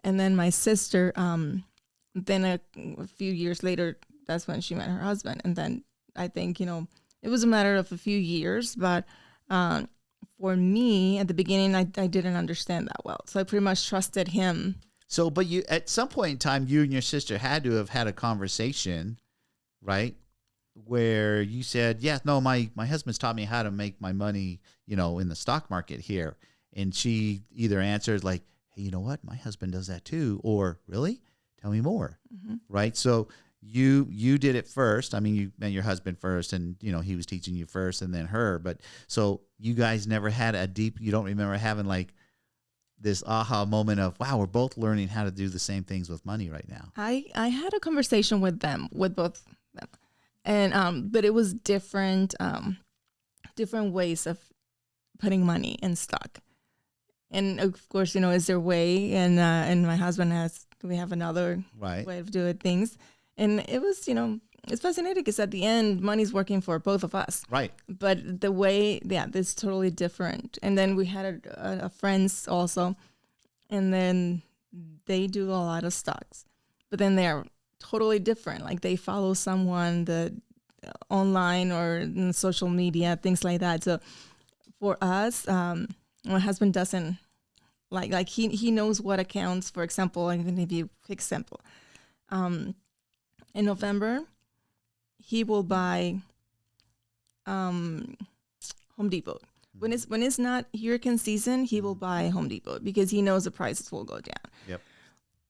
And then my sister, then a few years later, that's when she met her husband. And then I think, it was a matter of a few years. But for me, at the beginning, I didn't understand that well. So I pretty much trusted him. So, but you, at some point in time, you and your sister had to have had a conversation, right? Where you said, yeah, no, my husband's taught me how to make my money, in the stock market here. And she either answered like, hey, you know what? My husband does that too. Or, really? Tell me more. Right? So you did it first. I mean, you met your husband first, and, he was teaching you first and then her. But so you guys never had you don't remember having like this aha moment of, wow, we're both learning how to do the same things with money right now. I had a conversation with both of them. And but it was different ways of putting money in stock. And of course, is there a way? And my husband we have another way of doing things. And it was, it's fascinating because at the end, money's working for both of us. Right. But the way, it's totally different. And then we had a friends also, and then they do a lot of stocks, but then they're totally different. Like, they follow someone that online or in social media, things like that. So for us, my husband doesn't like he knows what accounts. For example, I'm going to give you a quick example. In November, he will buy Home Depot. When it's not hurricane season, he will buy Home Depot because he knows the prices will go down. Yep.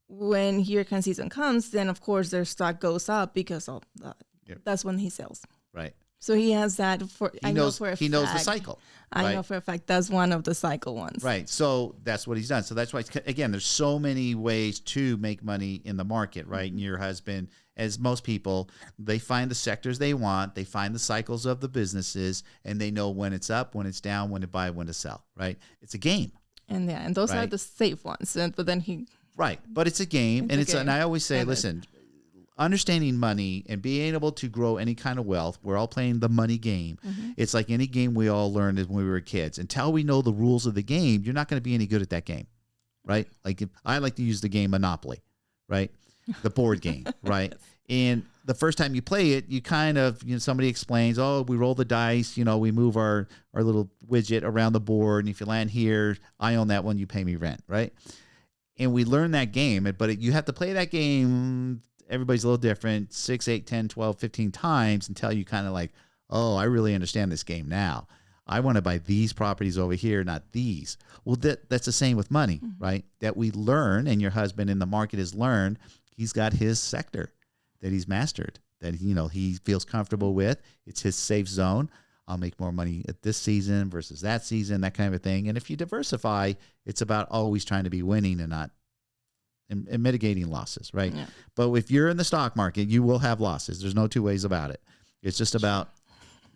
When hurricane season comes, then of course their stock goes up because of that. Yep. That's when he sells. Right. So he has that He knows the cycle. I know for a fact that's one of the cycle ones. Right. So that's what he's done. So that's why, again, there's so many ways to make money in the market, right? And your husband, as most people, they find the sectors they want, they find the cycles of the businesses, and they know when it's up, when it's down, when to buy, when to sell, right? It's a game. And those are right? the safe ones. But then Right. But it's a game. And I always say, listen, understanding money and being able to grow any kind of wealth, we're all playing the money game. It's like any game we all learned when we were kids. Until we know the rules of the game, you're not going to be any good at that game, right? Like I like to use the game Monopoly, right? The board game, right? And the first time you play it, you kind of, somebody explains, oh, we roll the dice, we move our little widget around the board. And if you land here, I own that one, you pay me rent, right? And we learn that game, but you have to play that game. Everybody's a little different, 6, 8, 10, 12, 15 times until you kind of like, oh, I really understand this game now. I want to buy these properties over here, not these. Well, that's the same with money, right? That we learn, and your husband in the market has learned. He's got his sector that he's mastered, that he feels comfortable with. It's his safe zone. I'll make more money at this season versus that season, that kind of a thing. And if you diversify, it's about always trying to be winning and not and mitigating losses, right? Yeah. But if you're in the stock market, you will have losses. There's no two ways about it. It's just about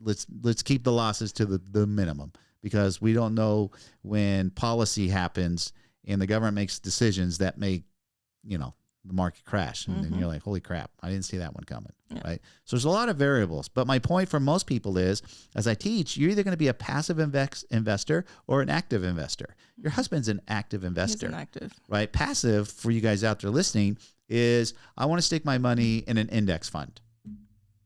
let's keep the losses to the minimum, because we don't know when policy happens and the government makes decisions that make, the market crash. And then you're like, holy crap, I didn't see that one coming, right? So there's a lot of variables. But my point for most people is, as I teach, you're either going to be a passive investor or an active investor. Your husband's an active investor. He's an active. Right? Passive, for you guys out there listening, is I want to stick my money in an index fund.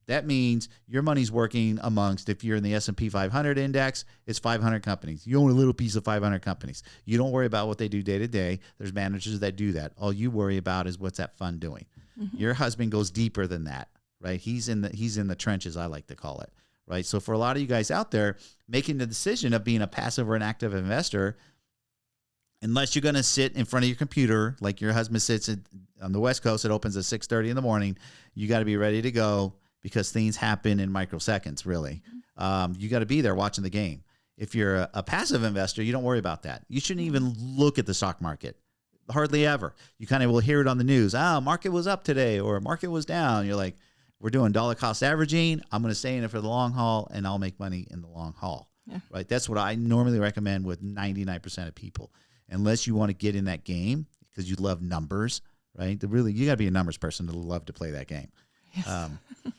That means your money's working amongst, if you're in the S&P 500 index, it's 500 companies. You own a little piece of 500 companies. You don't worry about what they do day to day. There's managers that do that. All you worry about is what's that fund doing. Your husband goes deeper than that, right? He's in the trenches, I like to call it, right? So for a lot of you guys out there making the decision of being a passive or an active investor, unless you're going to sit in front of your computer like your husband sits on the West Coast, it opens at 6:30 in the morning. You got to be ready to go, because things happen in microseconds, really. You got to be there watching the game. If you're a passive investor, you don't worry about that. You shouldn't even look at the stock market, hardly ever. You kind of will hear it on the news. Market was up today, or market was down. You're like, we're doing dollar cost averaging. I'm going to stay in it for the long haul, and I'll make money in the long haul, right? That's what I normally recommend with 99% of people, unless you want to get in that game because you love numbers, right? You got to be a numbers person to love to play that game. Yes.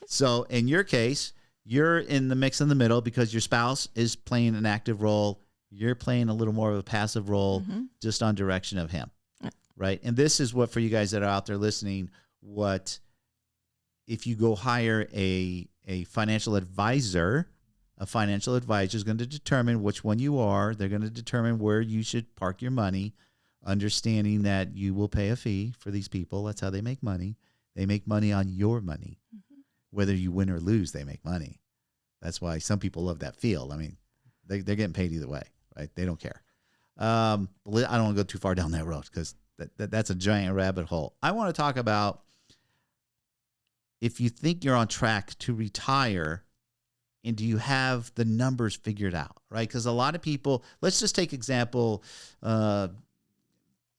So in your case, you're in the mix in the middle because your spouse is playing an active role. You're playing a little more of a passive role, just on direction of him, right? And this is what, for you guys that are out there listening, if you go hire a financial advisor, a financial advisor is going to determine which one you are. They're going to determine where you should park your money, understanding that you will pay a fee for these people. That's how they make money. They make money on your money. Whether you win or lose, they make money. That's why some people love that field. I mean, they're getting paid either way, right? They don't care. I don't want to go too far down that road, because that's a giant rabbit hole. I want to talk about, if you think you're on track to retire, and do you have the numbers figured out, right? Because a lot of people, let's just take example,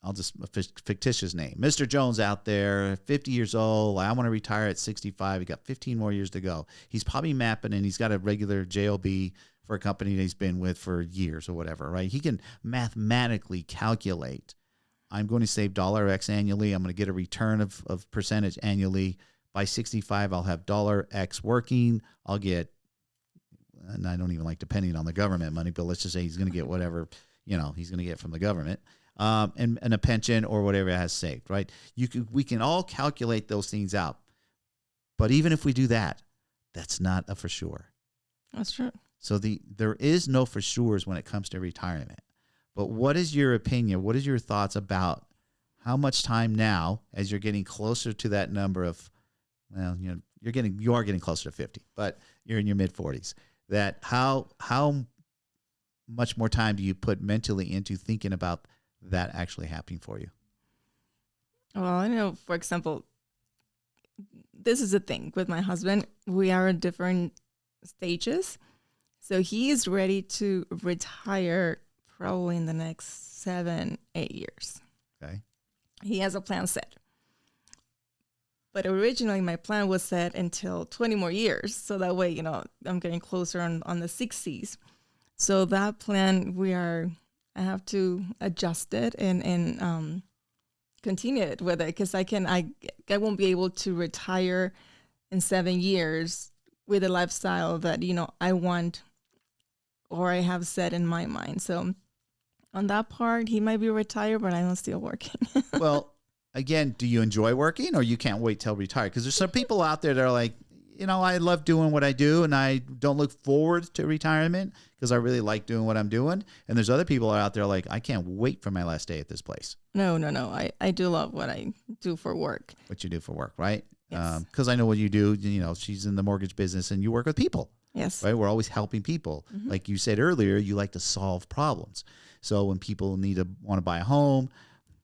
I'll just a fictitious name. Mr. Jones out there, 50 years old. I want to retire at 65. He got 15 more years to go. He's probably mapping, and he's got a regular JOB for a company that he's been with for years or whatever, right? He can mathematically calculate, I'm going to save $X annually. I'm going to get a return of percentage annually. By 65, I'll have $X working. I'll get, and I don't even like depending on the government money, but let's just say he's going to get whatever, he's going to get from the government. And a pension or whatever it has saved, right? We can all calculate those things out. But even if we do that, that's not a for sure. That's true. So there is no for sures when it comes to retirement. But what is your opinion? What is your thoughts about how much time now, as you're getting closer to that number of, well, you are getting closer to 50, but you're in your mid 40s. that how much more time do you put mentally into thinking about that actually happening for you? Well, I know, for example, this is the thing with my husband. We are at different stages. So he is ready to retire probably in the next 7, 8 years. Okay. He has a plan set. But originally my plan was set until 20 more years. So that way, I'm getting closer on the 60s. So that plan, I have to adjust it and continue it with it, because I won't be able to retire in 7 years with a lifestyle that, I want or I have set in my mind. So on that part, he might be retired, but I'm still working. Well, again, do you enjoy working, or you can't wait till retire? Because there's some people out there that are like, I love doing what I do and I don't look forward to retirement because I really like doing what I'm doing. And there's other people out there like, I can't wait for my last day at this place. No. I do love what I do for work. What you do for work, right? Yes. Because I know what you do. She's in the mortgage business and you work with people. Yes. Right? We're always helping people. Mm-hmm. Like you said earlier, you like to solve problems. So when people want to buy a home,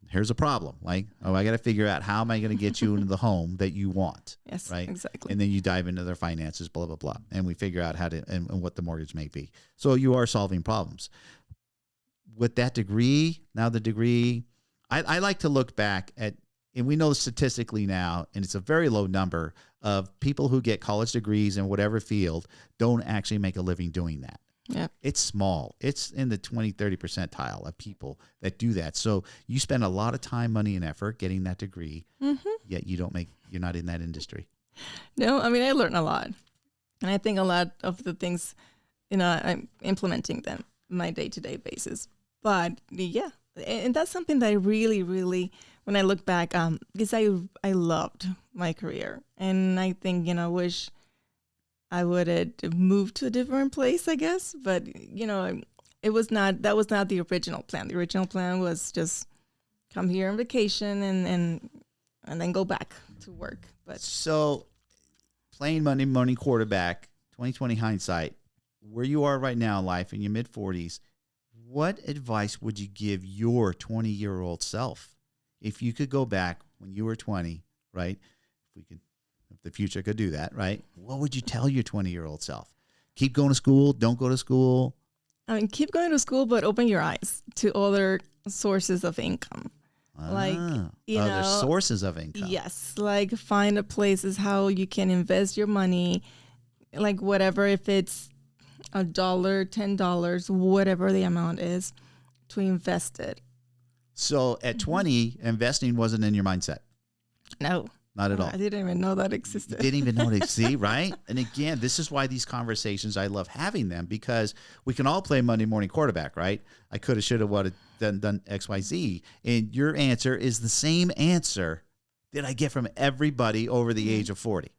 here's a problem. Like, I got to figure out how am I going to get you into the home that you want. Yes, right? Exactly. And then you dive into their finances, blah, blah, blah. And we figure out how to, and what the mortgage may be. So you are solving problems. With that degree, I like to look back at, and we know statistically now, and it's a very low number of people who get college degrees in whatever field don't actually make a living doing that. Yeah. It's small. It's in the 20, 30 percentile of people that do that. So you spend a lot of time, money, and effort getting that degree, yet you're not in that industry. No, I mean, I learned a lot. And I think a lot of the things, I'm implementing them on my day-to-day basis. But yeah, and that's something that I really, really, when I look back, because I loved my career. And I think, wish I would have moved to a different place, I guess. But, that was not the original plan. The original plan was just come here on vacation and then go back to work. But so playing Monday morning quarterback, 2020 hindsight, where you are right now in life in your mid 40s, what advice would you give your 20-year-old self if you could go back when you were 20, right? If the future could do that, right? What would you tell your 20-year-old self? Keep going to school. Don't go to school. I mean, keep going to school, but open your eyes to other sources of income. Other sources of income. Yes. Like find places how you can invest your money, like whatever, if it's $1, $10, whatever the amount is, to invest it. So at 20, investing wasn't in your mindset. No. Not at all. I didn't even know that existed. You didn't even know it. See, right? And again, this is why these conversations, I love having them, because we can all play Monday morning quarterback, right? I could have, should have, would have done X, Y, Z. And your answer is the same answer that I get from everybody over the age of 40.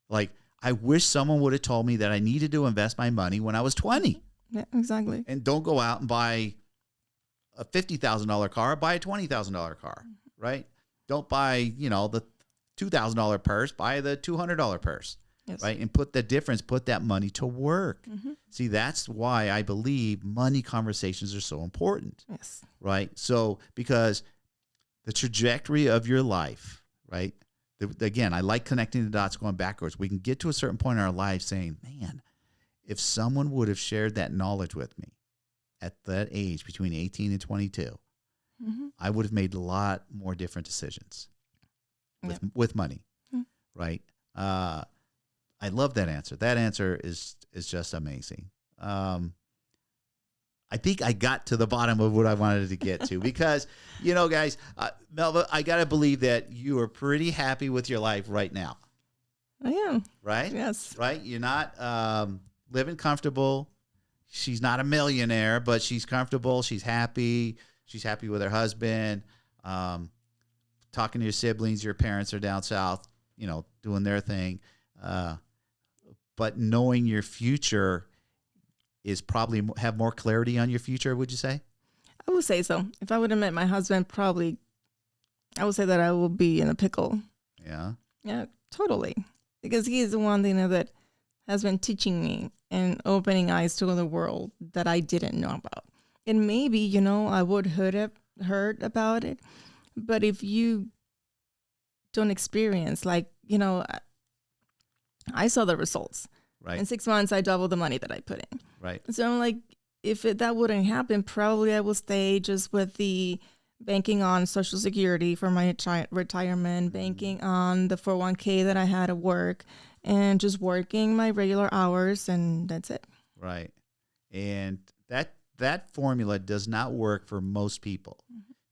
Like, I wish someone would have told me that I needed to invest my money when I was 20. Yeah, exactly. And don't go out and buy a $50,000 car, buy a $20,000 car, right? Don't buy, the $2,000 purse, buy the $200 purse, yes. Right? And put that money to work. Mm-hmm. See, that's why I believe money conversations are so important. Yes. Right? So, because the trajectory of your life, right? Again, I like connecting the dots going backwards. We can get to a certain point in our life saying, man, if someone would have shared that knowledge with me at that age between 18 and 22, I would have made a lot more different decisions. With money, right? I love that answer. That answer is just amazing. I think I got to the bottom of what I wanted to get to because, guys, Melva, I got to believe that you are pretty happy with your life right now. I am. Right? Yes. Right? You're not living comfortable. She's not a millionaire, but she's comfortable. She's happy. She's happy with her husband. Talking to your siblings, your parents are down south, doing their thing. But knowing your future is probably have more clarity on your future, would you say? I would say so. If I would have met my husband, probably I would say that I will be in a pickle. Yeah. Yeah, totally. Because he is the one, that has been teaching me and opening eyes to the world that I didn't know about. And maybe, you know, I would heard about it, but if you don't experience, like, you know, I saw the results. Right. In 6 months, I doubled the money that I put in. Right. So I'm like, if that wouldn't happen, probably I will stay just with the banking on Social Security for my retirement, banking on the 401k that I had at work, and just working my regular hours, and that's it. Right. And that formula does not work for most people,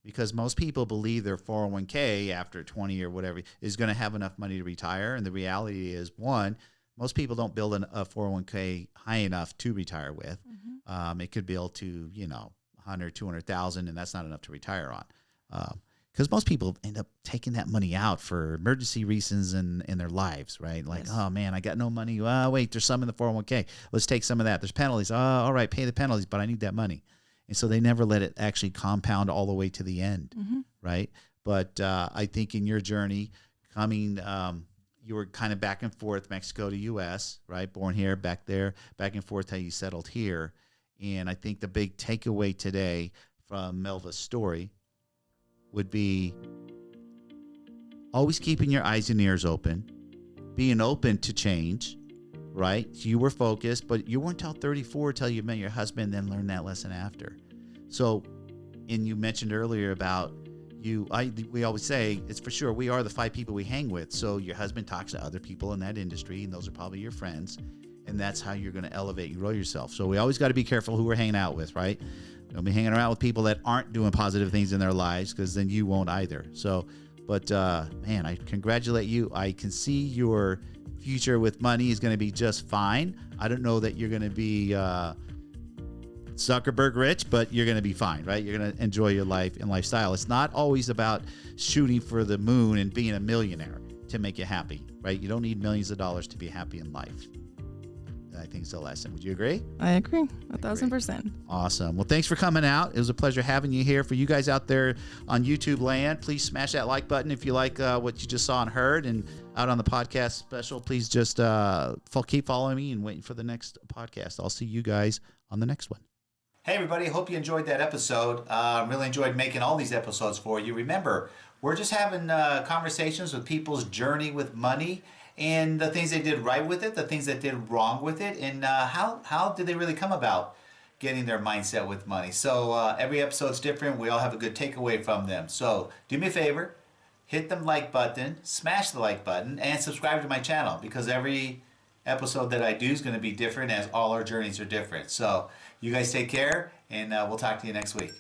because most people believe their 401k after 20 or whatever is going to have enough money to retire. And the reality is, one, most people don't build a 401k high enough to retire with. It could build to, you know, 100, 200,000, and that's not enough to retire on. Because most people end up taking that money out for emergency reasons in their lives, right? Like, oh man, I got no money. Oh, wait, there's some in the 401k. Let's take some of that. There's penalties. Oh, all right, pay the penalties, but I need that money. And so they never let it actually compound all the way to the end, right? But I think in your journey coming, you were kind of back and forth, Mexico to U.S., right? Born here, back there, back and forth, how you settled here. And I think the big takeaway today from Melva's story would be always keeping your eyes and ears open, being open to change, right? So you were focused, but you weren't till 34 till you met your husband, then learned that lesson after. So, and you mentioned earlier about we always say, it's for sure, we are the 5 people we hang with. So your husband talks to other people in that industry, and those are probably your friends. And that's how you're going to elevate and grow yourself. So we always got to be careful who we're hanging out with, right? Don't be hanging around with people that aren't doing positive things in their lives, because then you won't either. So, but man, I congratulate you. I can see your future with money is going to be just fine. I don't know that you're going to be Zuckerberg rich, but you're going to be fine, right? You're going to enjoy your life and lifestyle. It's not always about shooting for the moon and being a millionaire to make you happy, right? You don't need millions of dollars to be happy in life. I think it's the lesson. Would you agree? I agree. 1,000%. Awesome. Well, thanks for coming out. It was a pleasure having you here. For you guys out there on YouTube land, please smash that like button if you like what you just saw and heard. And out on the podcast special, please just keep following me and waiting for the next podcast. I'll see you guys on the next one. Hey, everybody. Hope you enjoyed that episode. Really enjoyed making all these episodes for you. Remember, we're just having conversations with people's journey with money, and the things they did right with it, the things that did wrong with it, and how did they really come about getting their mindset with money. So every episode's different. We all have a good takeaway from them. So do me a favor, hit the like button, smash the like button, and subscribe to my channel, because every episode that I do is going to be different, as all our journeys are different. So you guys take care, and we'll talk to you next week.